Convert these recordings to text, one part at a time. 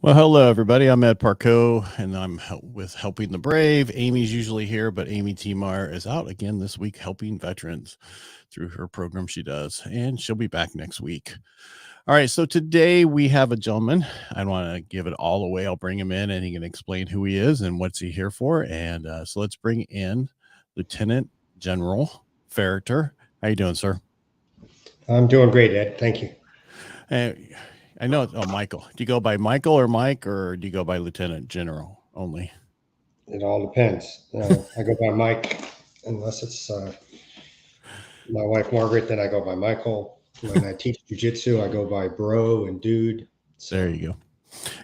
Well, hello, everybody. I'm Ed Parcaut, and I'm with Helping the Brave. Amy's usually here, but Amy Tiemeyer is out again this week helping veterans through her program she does, and she'll be back next week. All right, so today we have a gentleman. I don't want to give it all away. I'll bring him in, and he can explain who he is and what's he here for. And so let's bring in Lieutenant General Ferriter. How you doing, sir? I'm doing great, Ed. Thank you. I know. Oh, Michael. Do you go by Michael or Mike, or do you go by Lieutenant General only? It all depends. I go by Mike, unless it's my wife Margaret. Then I go by Michael. When I teach jujitsu, I go by bro and dude. So There you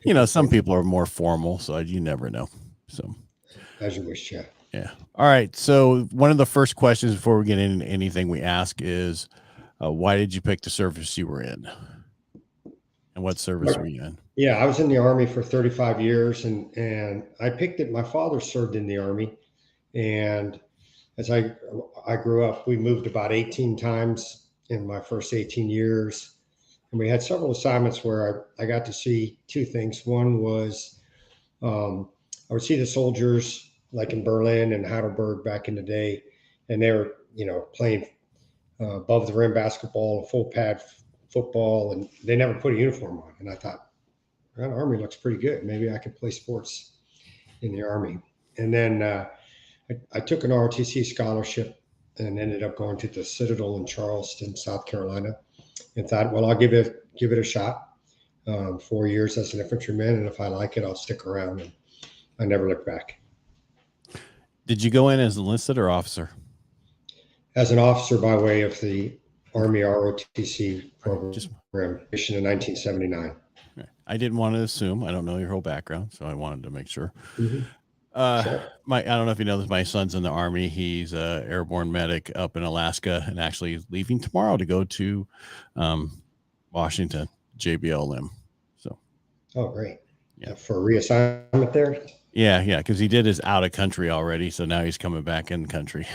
go. Some people are more formal, so you never know. So, as you wish, yeah. yeah. All right. So, one of the first questions before we get into anything we ask is, why did you pick the service you were in? And what service were you in? Yeah, I was in the Army for 35 years, and I picked it. My father served in the Army, and as I grew up, we moved about 18 times in my first 18 years, and we had several assignments where I got to see two things. One was I would see the soldiers like in Berlin and Heidelberg back in the day, and they were playing above the rim basketball, full pad football, and they never put a uniform on. And I thought, well, the Army looks pretty good. Maybe I could play sports in the Army. And then I took an ROTC scholarship and ended up going to the Citadel in Charleston, South Carolina, and thought, well, I'll give it a shot. 4 years as an infantryman, and if I like it, I'll stick around. And I never looked back. Did you go in as enlisted or officer? As an officer by way of the Army ROTC program, mission in 1979. I didn't want to assume. I don't know your whole background, so I wanted to make sure. Mm-hmm. Sure. I don't know if you know this. My son's in the Army. He's an airborne medic up in Alaska, and actually leaving tomorrow to go to Washington, JBLM. So, oh, great! Yeah, for a reassignment there. Yeah, because he did his out of country already, so now he's coming back in the country.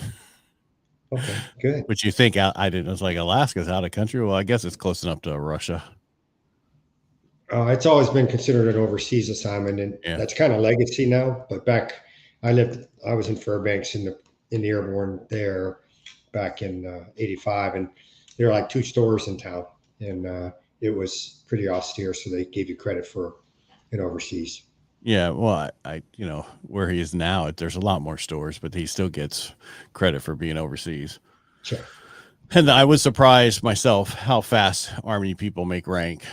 Okay, good. Which you think I didn't? It's like Alaska's out of country. Well, I guess it's close enough to Russia. It's always been considered an overseas assignment, and that's kind of legacy now. But back, I was in Fairbanks in the airborne there back in '85, and there were like 2 stores in town, and it was pretty austere. So they gave you credit for it overseas. Yeah, well, I where he is now, there's a lot more stores, but he still gets credit for being overseas. Sure. And I was surprised myself how fast Army people make rank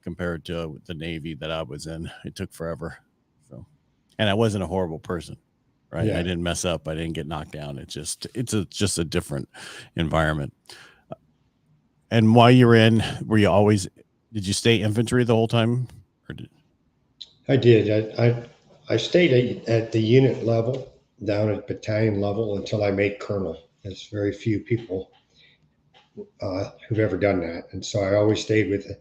compared to the Navy that I was in. It took forever. So, and I wasn't a horrible person, right? Yeah. I didn't mess up. I didn't get knocked down. It's just a different environment. And while you were in, did you stay infantry the whole time? I did. I stayed at the unit level, down at battalion level, until I made colonel. There's very few people who've ever done that. And so I always stayed with the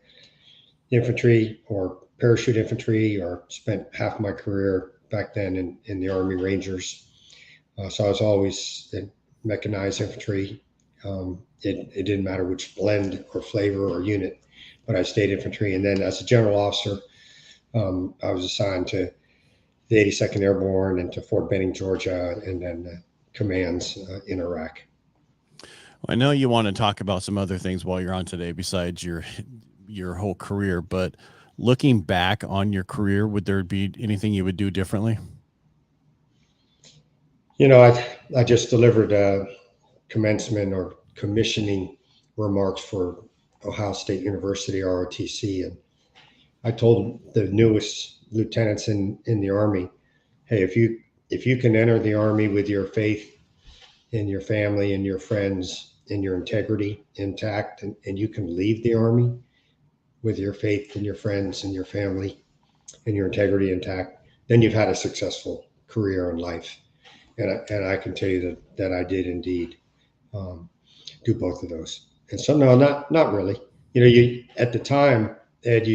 infantry or parachute infantry, or spent half my career back then in the Army Rangers. So I was always in mechanized infantry. It didn't matter which blend or flavor or unit, but I stayed infantry. And then as a general officer, I was assigned to the 82nd Airborne and to Fort Benning, Georgia, and then commands in Iraq. Well, I know you want to talk about some other things while you're on today besides your whole career, but looking back on your career, would there be anything you would do differently? I just delivered a commencement or commissioning remarks for Ohio State University, ROTC, and I told the newest lieutenants in the Army, hey, if you can enter the Army with your faith in your family and your friends and your integrity intact, and you can leave the Army with your faith and your friends and your family and your integrity intact, then you've had a successful career in life. And I can tell you that I did indeed do both of those. And so, no, not really. You at the time, Ed,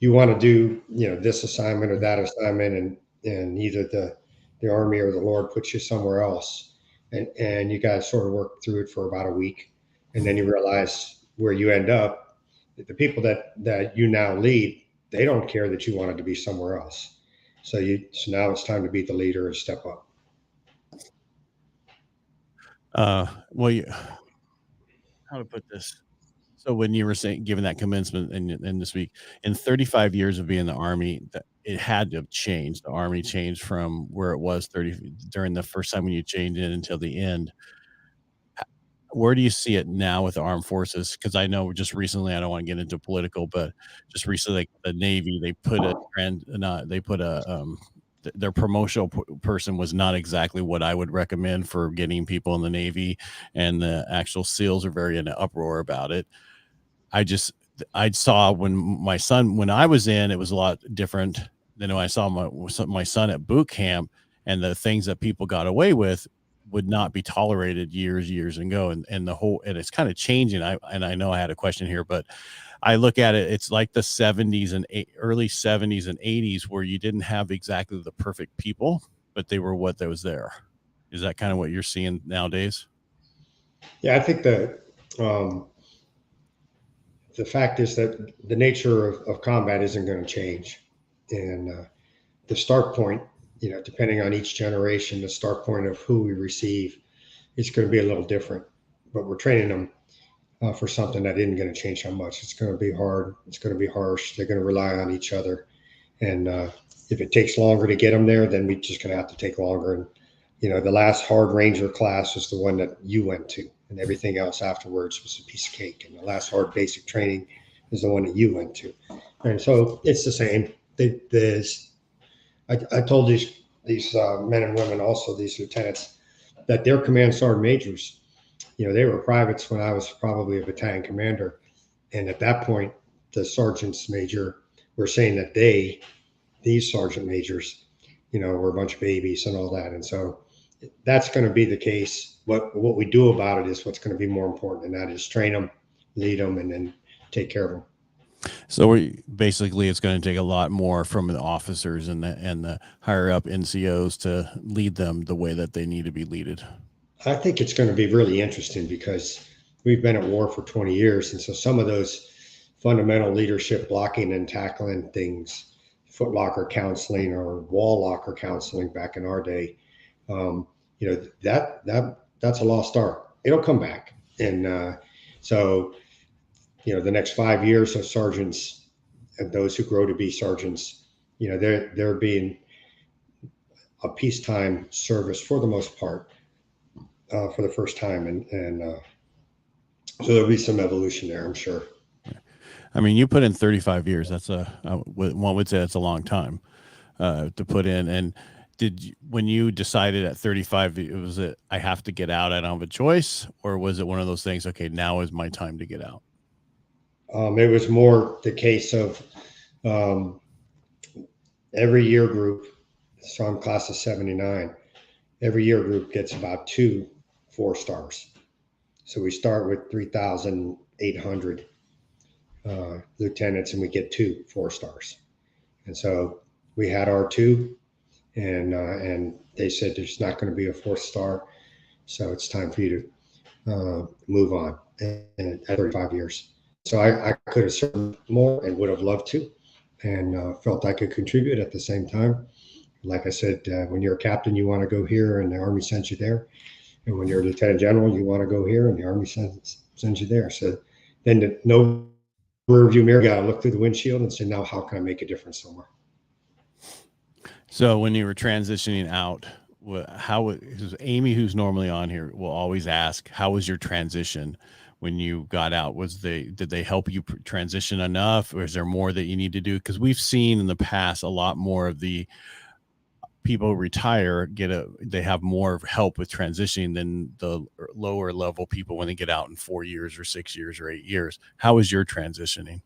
you want to do this assignment or that assignment, and either the Army or the Lord puts you somewhere else, and you got to sort of work through it for about a week, and then you realize where you end up. The people that you now lead they don't care that you wanted to be somewhere else. So now it's time to be the leader and step up. Well, how to put this? So when you were saying giving that commencement and this week, in 35 years of being in the Army, that it had to have changed. The Army changed from where it was 30 during the first time when you changed in until the end. Where do you see it now with the armed forces? Because I know just recently, I don't want to get into political, but just recently, like the Navy, they put a trend, not they put a their promotional person was not exactly what I would recommend for getting people in the Navy, and the actual SEALs are very in an uproar about it. I just I saw when I was in, it was a lot different than when I saw my son at boot camp, and the things that people got away with would not be tolerated years ago, and the whole and it's kind of changing. I know I had a question here, but I look at it, it's like the 70s and early 70s and 80s where you didn't have exactly the perfect people, but they were what that was there. Is that kind of what you're seeing nowadays? Yeah, I think um, the fact is that the nature of combat isn't going to change, and the start point, depending on each generation, the start point of who we receive is going to be a little different. But we're training them for something that isn't going to change how much. It's going to be hard. It's going to be harsh. They're going to rely on each other, and if it takes longer to get them there, then we're just going to have to take longer. And the last hard ranger class was the one that you went to, and everything else afterwards was a piece of cake. And the last hard basic training is the one that you went to. And so it's the same. I told these men and women, also these lieutenants, that their command sergeant majors, they were privates when I was probably a battalion commander. And at that point, the sergeants major were saying that these sergeant majors, were a bunch of babies and all that. And so that's going to be the case. What we do about it is what's going to be more important, and that is train them, lead them, and then take care of them. So basically, it's going to take a lot more from the officers and the higher up NCOs to lead them the way that they need to be leaded. I think it's going to be really interesting because we've been at war for 20 years, and so some of those fundamental leadership, blocking and tackling things, footlocker counseling or wall locker counseling back in our day, that's a lost art. It'll come back, and so the next 5 years of sergeants and those who grow to be sergeants, they're being a peacetime service for the most part, for the first time, and so there'll be some evolution there, I'm sure. I mean, you put in 35 years. That's one would say that's a long time to put in. And when you decided at 35, was it I have to get out, I don't have a choice, or was it one of those things? Okay, now is my time to get out. It was more the case of every year group. So I'm class of 79. Every year group gets about 2 4-stars. So we start with 3,800 lieutenants, and we get 2 4-stars. And so we had our 2, and they said there's not going to be a 4th star, so it's time for you to move on. And at 35 years, so I could have served more and would have loved to, and felt I could contribute at the same time. Like I said, when you're a captain, you want to go here, and the Army sends you there. And when you're a lieutenant general, you want to go here, and the Army sends you there. So then no rearview mirror, you got to look through the windshield and say, now how can I make a difference somewhere? So when you were transitioning out, how Amy, who's normally on here, will always ask, how was your transition when you got out? Did they help you transition enough, or is there more that you need to do? Because we've seen in the past a lot more of the people retire they have more help with transitioning than the lower level people when they get out in 4 years or 6 years or 8 years. How was your transitioning?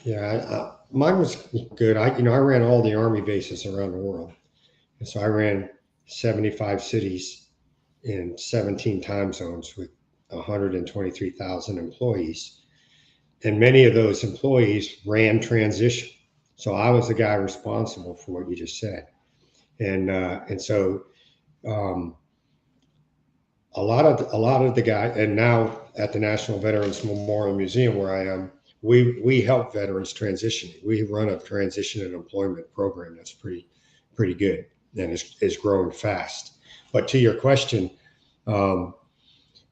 Yeah, mine was good. I ran all the Army bases around the world, and so I ran 75 cities in 17 time zones with 123,000 employees, and many of those employees ran transition. So I was the guy responsible for what you just said, and so a lot of the guys, and now at the National Veterans Memorial Museum where I am, we help veterans transition. We run a transition and employment program that's pretty good and is growing fast. But to your question,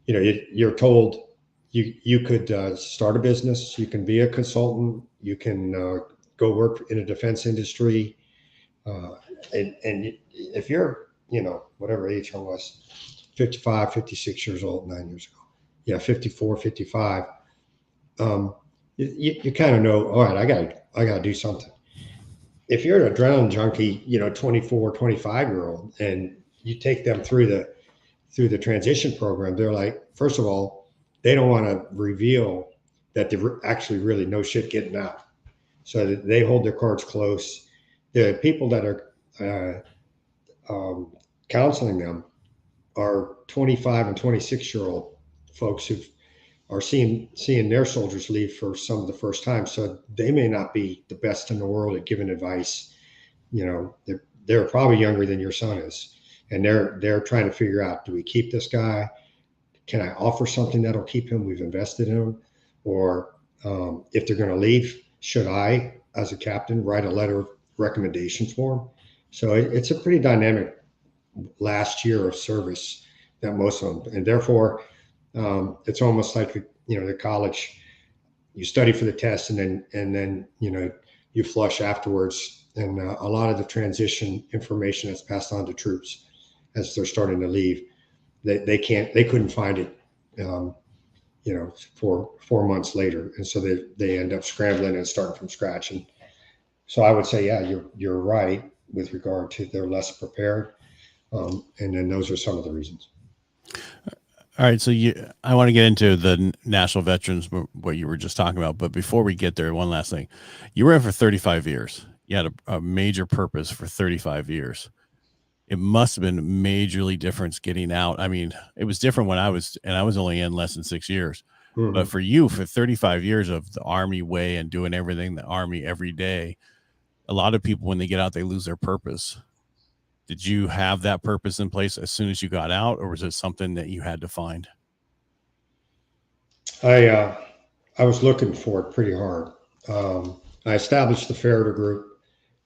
you're told you could start a business, you can be a consultant, you can go work in a defense industry, and if you're whatever age I was, 55, 56 years old 9 years ago, yeah, 54, 55. You kind of know, all right, I got to do something. If you're an adrenaline junkie, 24, 25-year-old, and you take them through the transition program, they're like, first of all, they don't want to reveal that they're actually really no shit getting out. So that they hold their cards close. The people that are counseling them are 25 and 26-year-old folks who are seeing their soldiers leave for some of the first time. So they may not be the best in the world at giving advice. They're probably younger than your son is, and they're trying to figure out, do we keep this guy? Can I offer something that'll keep him? We've invested in him. Or if they're going to leave, should I, as a captain, write a letter of recommendation for him? So it's a pretty dynamic last year of service that most of them, and therefore it's almost like the college. You study for the test, and then you flush afterwards. And a lot of the transition information that's passed on to troops as they're starting to leave, they couldn't find it, for 4 months later, and so they end up scrambling and starting from scratch. And so I would say, yeah, you're right with regard to they're less prepared, and then those are some of the reasons. All right, so I want to get into the national veterans, what you were just talking about. But before we get there, one last thing: you were in for 35 years. You had a major purpose for 35 years. It must have been majorly different getting out. I mean, it was different when I was only in less than 6 years. Mm-hmm. But for you, for 35 years of the Army way and doing everything the Army every day, a lot of people, when they get out, they lose their purpose. Did you have that purpose in place as soon as you got out, or was it something that you had to find? I was looking for it pretty hard. I established the Ferriter Group,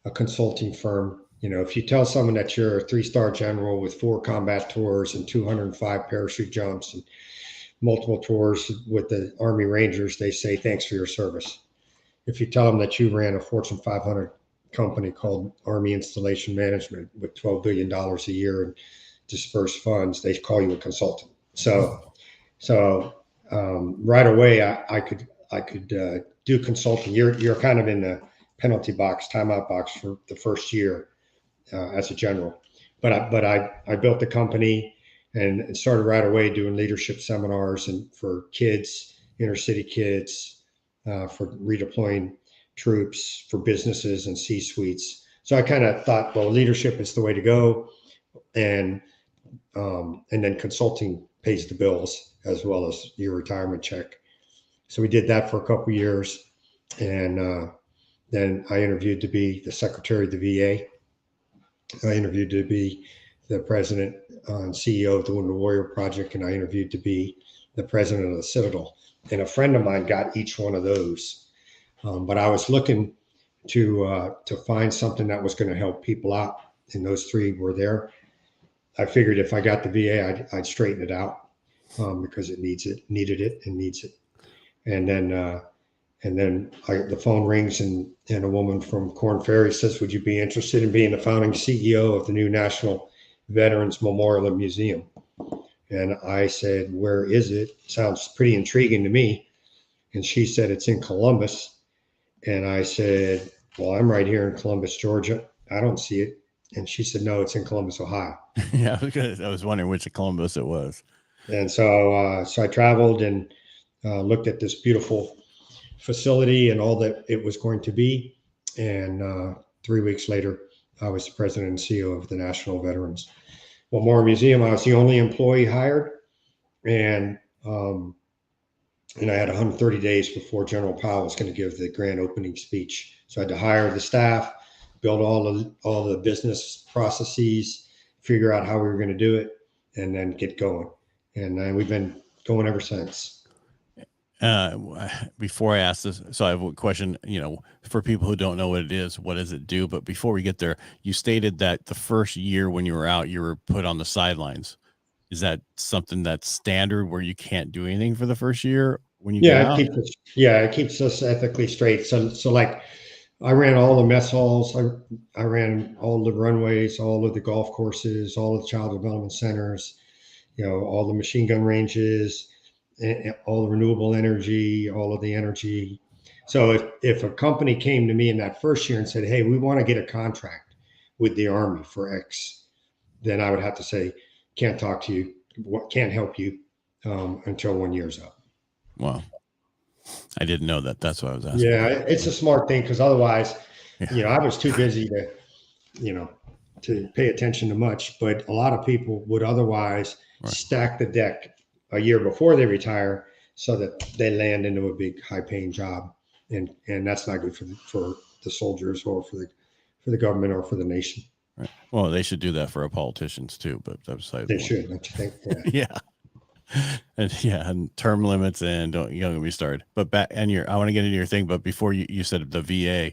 a consulting firm. If you tell someone that you're a 3-star general with 4 combat tours and 205 parachute jumps and multiple tours with the Army Rangers, they say, thanks for your service. If you tell them that you ran a Fortune 500 company called Army Installation Management with $12 billion a year in dispersed funds, they call you a consultant. So right away, I could do consulting. You're kind of in the penalty box, timeout box for the first year as a general. But I built the company and started right away doing leadership seminars and for kids, inner city kids, for redeploying troops, for businesses and C-suites. So I kind of thought, well, leadership is the way to go, and then consulting pays the bills as well as your retirement check. So we did that for a couple of years, and then I interviewed to be the secretary of the VA. I interviewed to be the president and CEO of the Wounded Warrior Project, and I interviewed to be the president of the Citadel. And a friend of mine got each one of those. But I was looking to find something that was going to help people out, and those 3 were there. I figured if I got the VA, I'd straighten it out because it needs it. And then the phone rings, and a woman from Korn Ferry says, would you be interested in being the founding CEO of the new National Veterans Memorial and Museum? And I said, where is it? Sounds pretty intriguing to me. And she said, it's in Columbus. And I said, well, I'm right here in Columbus, Georgia. I don't see it. And she said, no, it's in Columbus, Ohio. Yeah, I was wondering which of Columbus it was. And so I traveled and looked at this beautiful facility and all that it was going to be. And 3 weeks later, I was the president and CEO of the National Veterans Memorial Museum. I was the only employee hired, and I had 130 days before General Powell was going to give the grand opening speech. So I had to hire the staff, build all the business processes, figure out how we were going to do it, and then get going. And we've been going ever since. Before I ask this, so I have a question, for people who don't know what it is, what does it do? But before we get there, you stated that the first year when you were out, you were put on the sidelines. Is that something that's standard where you can't do anything for the first year when you get out? It keeps us ethically straight. So like I ran all the mess halls. I ran all the runways, all of the golf courses, all of the child development centers, all the machine gun ranges, and all the renewable energy, all of the energy. So if a company came to me in that first year and said, hey, we want to get a contract with the Army for X, then I would have to say, can't talk to you, can't help you until 1 year's up. Wow. I didn't know that. That's what I was asking. Yeah, it's a smart thing because otherwise, I was too busy to pay attention to much. But a lot of people would otherwise stack the deck a year before they retire so that they land into a big, high-paying job, and that's not good for the soldiers or for the government or for the nation. Right. Well, they should do that for our politicians too, but that's they should. Don't you think? Yeah. And term limits, and don't get me started. But I want to get into your thing. But before you said the VA,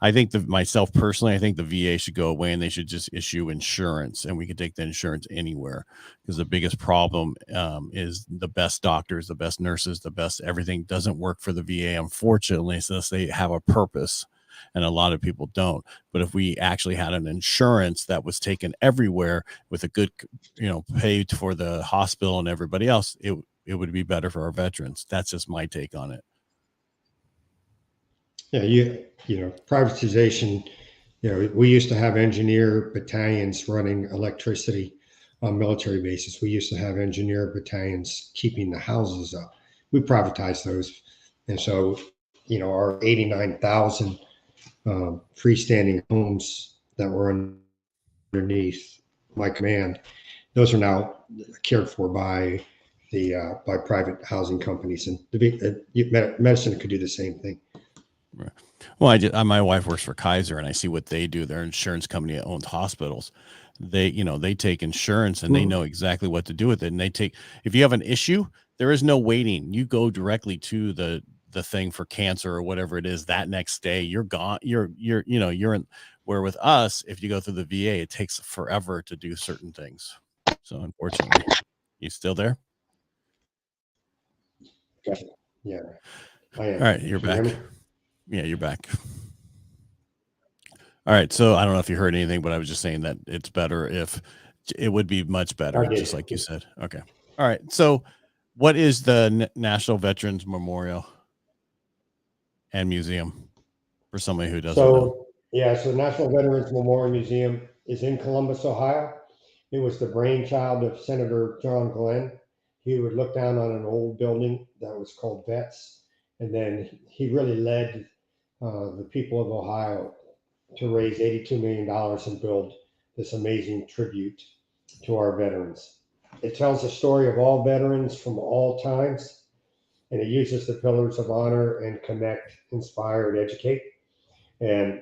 I think myself personally, I think the VA should go away and they should just issue insurance, and we could take the insurance anywhere, because the biggest problem is the best doctors, the best nurses, the best everything doesn't work for the VA, unfortunately, since they have a purpose. And a lot of people don't. But if we actually had an insurance that was taken everywhere with a good, paid for the hospital and everybody else, it would be better for our veterans. That's just my take on it. Yeah, privatization. We used to have engineer battalions running electricity on military bases. We used to have engineer battalions keeping the houses up. We privatized those, and so our 89,000 freestanding homes that were underneath my command, those are now cared for by by private housing companies, and medicine could do the same thing. Right. Well, my wife works for Kaiser, and I see what they do. Their insurance company that owns hospitals. They take insurance, and they know exactly what to do with it. And if you have an issue, there is no waiting. You go directly to the thing for cancer or whatever it is. That next day, you're gone. You're in. Where with us, if you go through the VA, it takes forever to do certain things. So unfortunately, you still there? Yeah. I am. All right, you're back. Yeah, you're back. All right. So I don't know if you heard anything, but I was just saying that it's better if it would be much better, just like you said. Okay. All right. So what is the National Veterans Memorial and Museum for somebody who doesn't know? Yeah, so the National Veterans Memorial Museum is in Columbus, Ohio. It was the brainchild of Senator John Glenn. He would look down on an old building that was called Vets, and then he really led the people of Ohio to raise $82 million and build this amazing tribute to our veterans. It tells the story of all veterans from all times, and it uses the pillars of honor and connect, inspire, and educate. And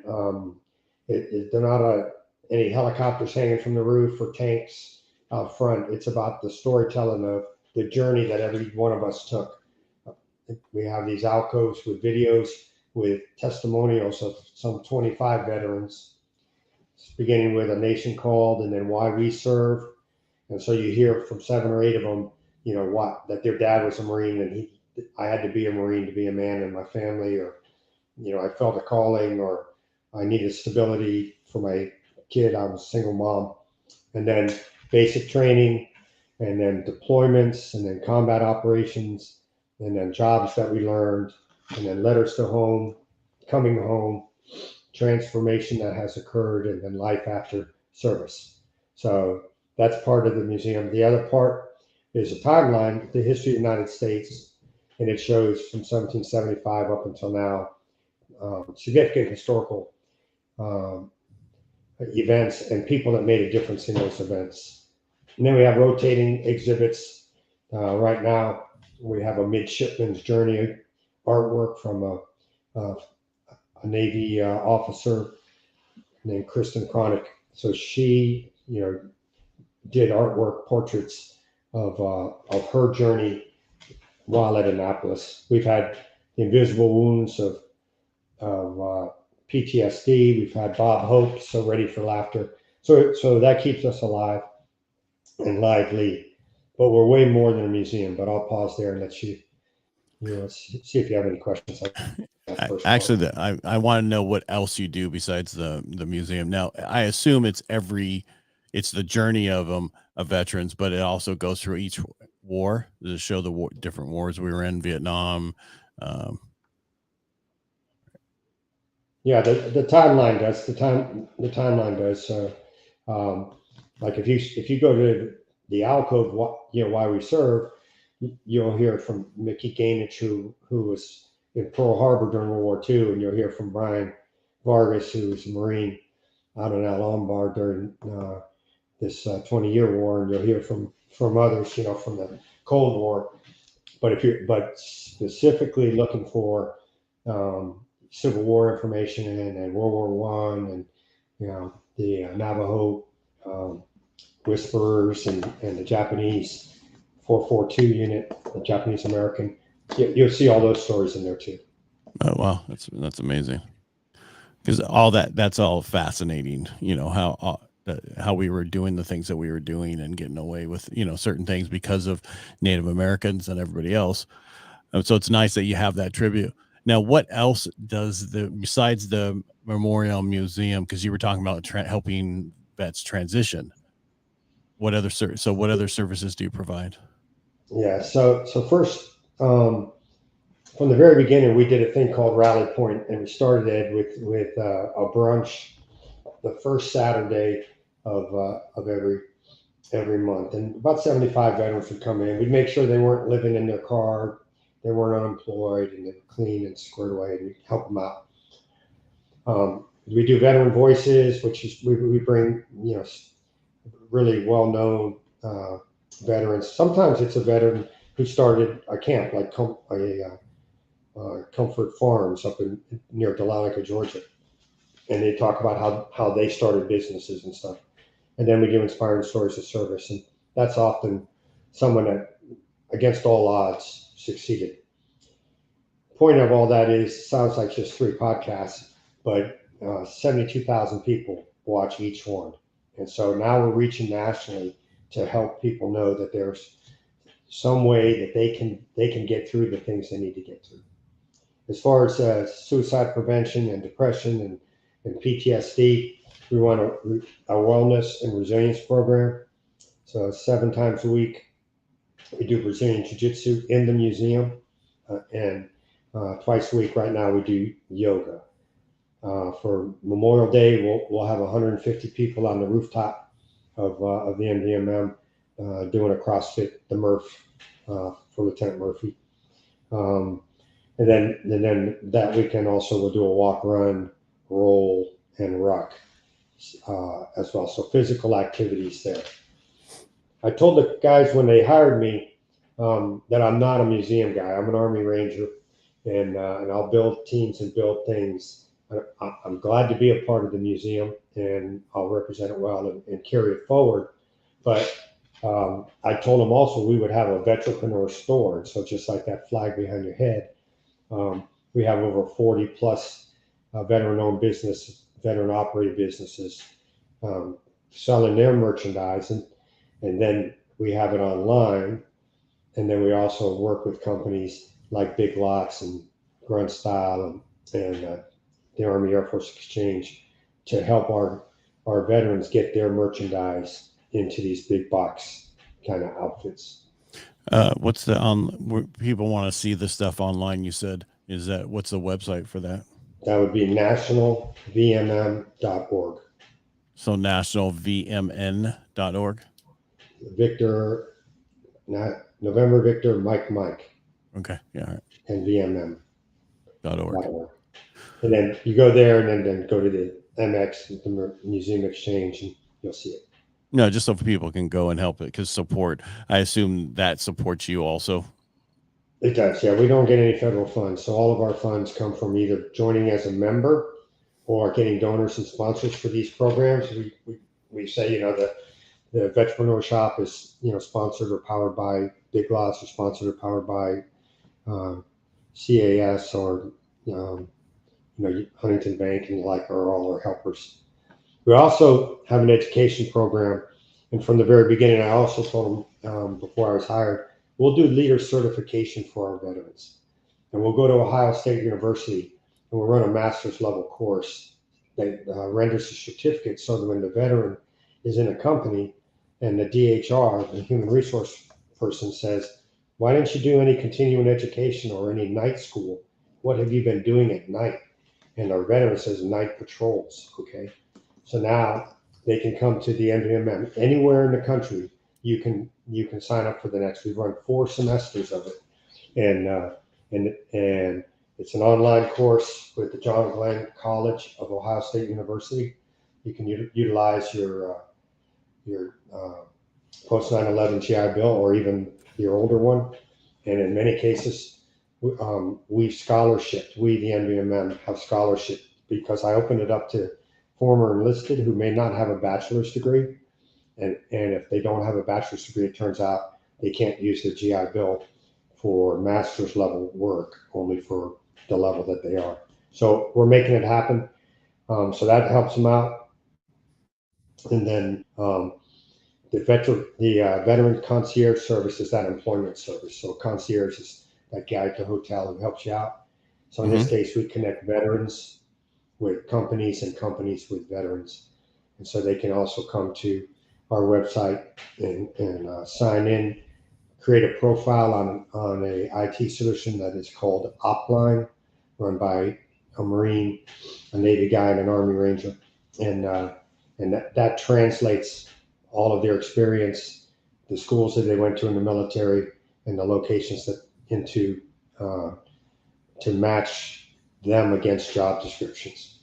they're not any helicopters hanging from the roof or tanks out front. It's about the storytelling of the journey that every one of us took. We have these alcoves with videos with testimonials of some 25 veterans, beginning with A Nation Called and then Why We Serve. And so you hear from 7 or 8 of them, that their dad was a Marine, and I had to be a Marine to be a man in my family, or, I felt a calling, or I needed stability for my kid. I was a single mom. And then basic training, and then deployments, and then combat operations, and then jobs that we learned, and then letters to home, coming home, transformation that has occurred, and then life after service. So that's part of the museum. The other part is a timeline, the history of the United States, and it shows from 1775 up until now, significant historical events and people that made a difference in those events. And then we have rotating exhibits. Right now, we have a midshipman's journey artwork from a Navy officer named Kristen Cronick. So she, did artwork portraits of her journey while at Annapolis. We've had the invisible wounds of PTSD. We've had Bob Hope, So Ready for Laughter. So that keeps us alive and lively. But we're way more than a museum. But I'll pause there and let you see if you have any questions. Actually, I want to know what else you do besides the museum. Now, I assume it's the journey of veterans, but it also goes through each war to show the different wars we were in, Vietnam. Yeah, the timeline does. The timeline does. So, like if you go to the alcove, why we serve, you'll hear from Mickey Gainich, who was in Pearl Harbor during World War II, and you'll hear from Brian Vargas, who was a Marine out in Al Lombard during this 20-year war, and you'll hear from others, from the Cold War. But specifically looking for Civil War information and World War One, and the Navajo whisperers and the Japanese 442 unit, the Japanese American. You'll see all those stories in there too. Oh wow, that's amazing. Because that's all fascinating. How we were doing the things that we were doing and getting away with certain things because of Native Americans and everybody else. So it's nice that you have that tribute. Now, what else besides the Memorial Museum? Because you were talking about helping vets transition. What other services do you provide? Yeah. So first, from the very beginning, we did a thing called Rally Point, and we started it with a brunch the first Saturday of every month, and about 75 veterans would come in. We'd make sure they weren't living in their car, they weren't unemployed, and they were clean and squared away, and we'd help them out. We do veteran voices, which is we bring really well-known veterans. Sometimes it's a veteran who started a camp like Comfort Farms up near Dahlonega, Georgia, and they talk about how they started businesses and stuff. And then we do inspiring stories of service, and that's often someone that, against all odds, succeeded. Point of all that is, sounds like just 3 podcasts, but 72,000 people watch each one. And so now we're reaching nationally to help people know that there's some way that they can get through the things they need to get through. As far as suicide prevention and depression and PTSD, we run a wellness and resilience program. So 7 times a week, we do Brazilian Jiu-Jitsu in the museum, and twice a week right now we do yoga. For Memorial Day, we'll have 150 people on the rooftop of the MDMM doing a CrossFit, the Murph, for Lieutenant Murphy. And then that weekend also we'll do a walk, run, roll, and ruck as well. So physical activities there. I told the guys when they hired me that I'm not a museum guy. I'm an Army Ranger, and I'll build teams and build things. I'm glad to be a part of the museum, and I'll represent it well and carry it forward. But I told them also we would have a veteranpreneur store. And so just like that flag behind your head, we have over 40 plus veteran-owned businesses, veteran-operated businesses selling their merchandise, and then we have it online, and then we also work with companies like Big Lots and Grunt Style and the Army Air Force Exchange to help our veterans get their merchandise into these big box kind of outfits. What's the where people want to see the stuff online? You said what's the website for that? That would be nationalvmm.org. So nationalvmn.org. Victor, November Victor, Mike. Okay, yeah, all right. And vmm.org. And then you go there, and then go to the MX, the Museum Exchange, and you'll see it. No, just so people can go and help it, because support. I assume that supports you also. It does, yeah. We don't get any federal funds, so all of our funds come from either joining as a member or getting donors and sponsors for these programs. We say, the Veteranpreneur Shop is, sponsored or powered by Big Lots, or sponsored or powered by uh, CAS or Huntington Bank and the like are all our helpers. We also have an education program, and from the very beginning, I also told them before I was hired, we'll do leader certification for our veterans, and we'll go to Ohio State University and we'll run a master's level course that renders a certificate so that when the veteran is in a company and the DHR, the human resource person, says, "Why didn't you do any continuing education or any night school? What have you been doing at night?" And our veteran says, "Night patrols." Okay, so now they can come to the NVMM anywhere in the country. You can sign up for the next. We've run 4 semesters of it, and and it's an online course with the John Glenn College of Ohio State University. You can utilize your post 9/11 GI Bill or even your older one, and in many cases, we scholarshiped. We the NVMM have scholarship because I opened it up to former enlisted who may not have a bachelor's degree, and if they don't have a bachelor's degree, it turns out they can't use their GI Bill for master's level work, only for the level that they are. So we're making it happen. So that helps them out. And then the veteran concierge service is that employment service. So concierge is that guy at the hotel who helps you out. So in this case, we connect veterans with companies and companies with veterans. And so they can also come to our website and sign in, create a profile on a IT solution that is called Opline, run by a Marine, a Navy guy, and an Army Ranger, and that translates all of their experience, the schools that they went to in the military, and the locations that into to match them against job descriptions.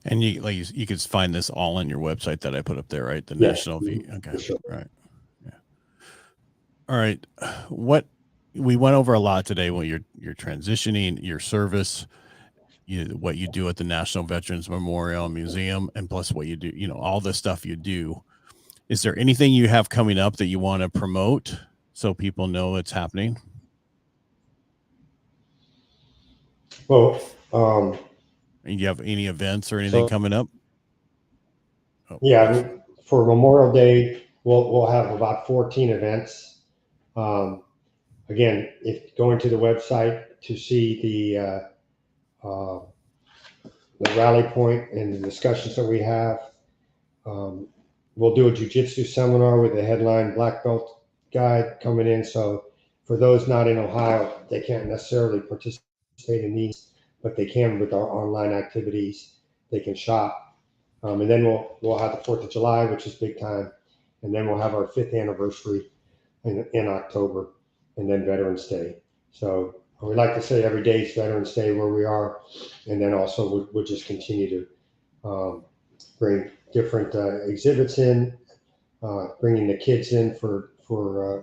And you could find this all on your website that I put up there, right? The Yes, national view. Okay. for sure. Right. Yeah. All right. What we went over a lot today when you're transitioning your service, what you do at the National Veterans Memorial Museum, and plus what you do, all the stuff you do. Is there anything you have coming up that you want to promote so people know it's happening? Well, And you have any events or anything so coming up? Oh, yeah, for Memorial Day, we'll have about 14 events. Again, if going to the website to see the rally point and the discussions that we have. We'll do a jiu-jitsu seminar with the headline Black Belt guide coming in. So for those not in Ohio, they can't necessarily participate in these, but they can with our online activities. They can shop. And then we'll have the 4th of July, which is big time. And then we'll have our 5th anniversary in October, and then Veterans Day. So we like to say every day is Veterans Day where we are. And then also we'll just continue to bring different exhibits in, bringing the kids in for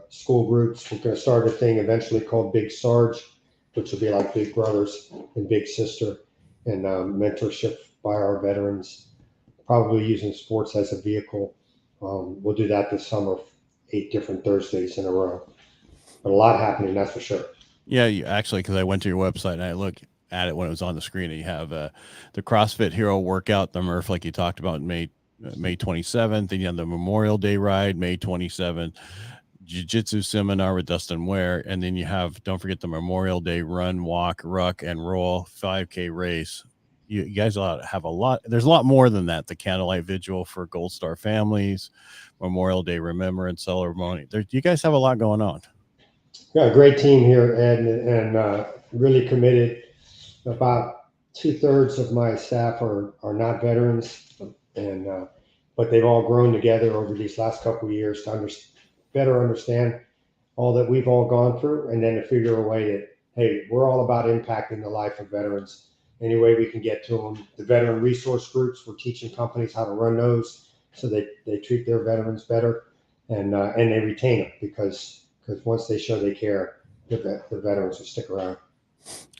school groups. We're going to start a thing eventually called Big Sarge, which will be like Big Brothers and Big Sister, and mentorship by our veterans, probably using sports as a vehicle. We'll do that this summer, 8 different Thursdays in a row. But a lot happening, that's for sure. Yeah, you actually, because I went to your website and I looked at it when it was on the screen, and you have the CrossFit Hero workout, the Murph, like you talked about, May 27th. Then you have the Memorial Day ride, May 27th, Jiu-Jitsu seminar with Dustin Ware, and then you have, don't forget, the Memorial Day run, walk, ruck, and roll 5K race. You guys have a lot. There's a lot more than that. The candlelight vigil for Gold Star families, Memorial Day remembrance ceremony. You guys have a lot going on. Got a great team here, Ed, and really committed. About 2/3 of my staff are not veterans, and but they've all grown together over these last couple of years to better understand all that we've all gone through, and then to figure a way that, hey, we're all about impacting the life of veterans any way we can get to them. The veteran resource groups, we're teaching companies how to run those so they treat their veterans better, and they retain them because once they show they care, the veterans will stick around.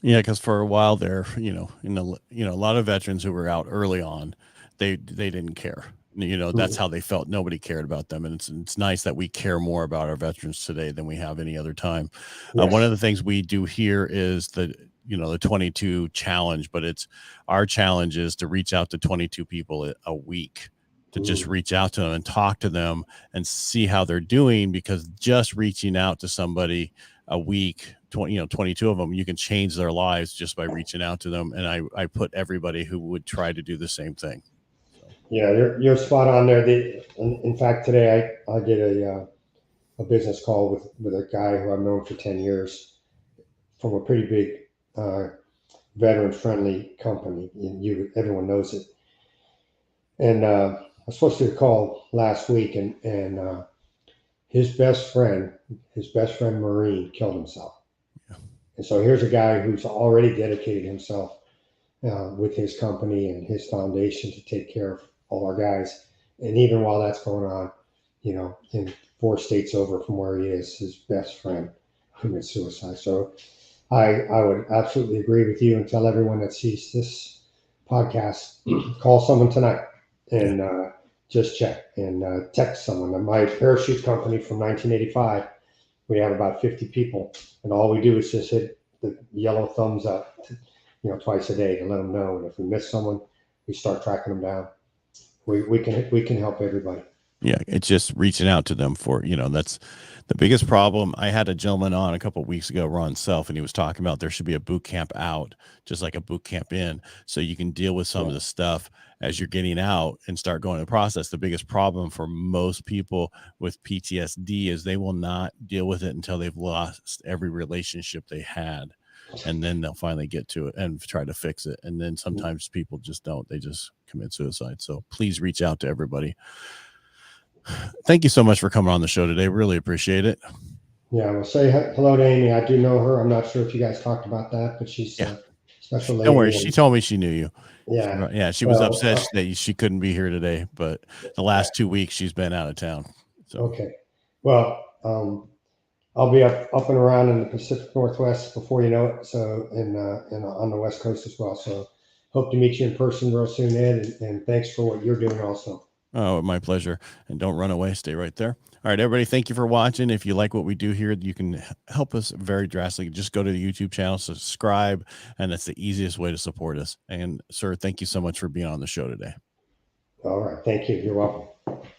Yeah, because for a while there, a lot of veterans who were out early on, they didn't care. You know, that's how they felt. Nobody cared about them. And it's nice that we care more about our veterans today than we have any other time. Yes. One of the things we do here is the 22 challenge, but our challenge is to reach out to 22 people a week, to just reach out to them and talk to them and see how they're doing, because just reaching out to somebody a week, 22 of them, you can change their lives just by reaching out to them. And I put everybody who would try to do the same thing. Yeah, you're spot on there. In fact, today I did a business call with a guy who I've known for 10 years from a pretty big veteran-friendly company. Everyone knows it. And I was supposed to call last week, and his best friend Marine, killed himself. Yeah. And so here's a guy who's already dedicated himself with his company and his foundation to take care of all our guys. And even while that's going on, in 4 states over from where he is, his best friend commits suicide. So I would absolutely agree with you, and tell everyone that sees this podcast, call someone tonight and just check, and text someone. My parachute company from 1985, we have about 50 people, and all we do is just hit the yellow thumbs up, twice a day to let them know. And if we miss someone, we start tracking them down. We can help everybody. Yeah, it's just reaching out to them for, that's the biggest problem. I had a gentleman on a couple of weeks ago, Ron Self, and he was talking about there should be a boot camp out, just like a boot camp in, so you can deal with some of the stuff as you're getting out and start going the process. The biggest problem for most people with PTSD is they will not deal with it until they've lost every relationship they had. And then they'll finally get to it and try to fix it. And then sometimes people just don't, they just commit suicide. So please reach out to everybody. Thank you so much for coming on the show today. Really appreciate it. Yeah, well, say hello to Amy. I do know her. I'm not sure if you guys talked about that, but she's a special lady. Don't worry. She told me she knew you. Yeah. She was upset that she couldn't be here today, but the last 2 weeks she's been out of town. So. Okay. Well, I'll be up and around in the Pacific Northwest before you know it. So, and on the West Coast as well. So hope to meet you in person real soon, Ed, and thanks for what you're doing also. Oh, my pleasure. And don't run away. Stay right there. All right, everybody. Thank you for watching. If you like what we do here, you can help us very drastically. Just go to the YouTube channel, subscribe, and that's the easiest way to support us. And sir, thank you so much for being on the show today. All right. Thank you. You're welcome.